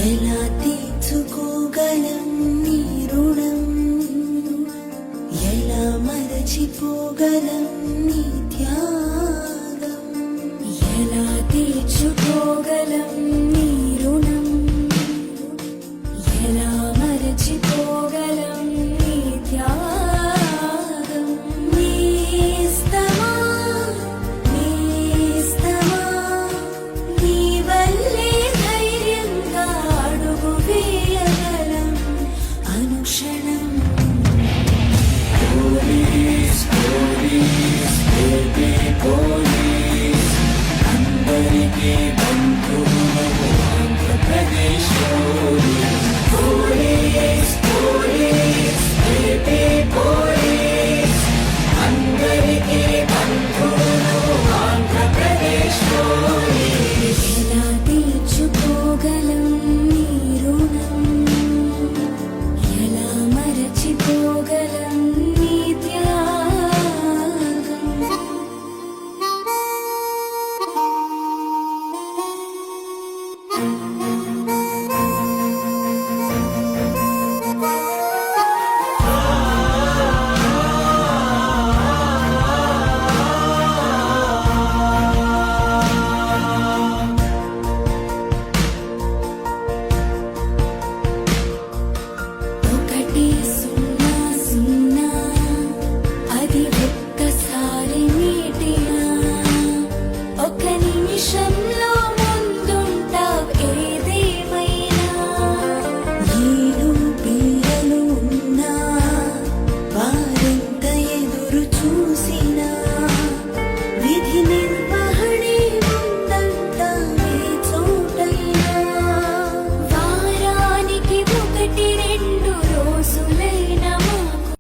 ఎలా తీర్చుకోగలం నీ రుణం, ఎలా మరచిపోగలం నీ త్యాగం, ఎలా తీర్చుకోగలం నీ రుణం, ఎలా మరచిపోగలం నీ త్యాగం. నేస్తమా నేస్తమా నీ వల్లే ధైర్యంగా అడుగు వేయగలం అనుక్షణం. పోలీస్ పోలీస్ బేబీ పోలీస్, అందరికీ బంధువులకు Andhra Pradesh police. Police police baby police, అందరికీ బంధువులు ఆంధ్రప్రదేశ్ పోలీస్. ఎలా తీర్చుకోగలం నీ రుణం, ఎలా మరచిపోగలం నీ త్యాగం. ఒకటి సున్నా సున్నా, అది ఒక్కసారి మీటినా, ఒక నిమిషంలో ముందుంటావ్ ఏదేమైనా. ఏడు పిల్లలు ఉన్నా, వారెంత ఎదురు చూసినా,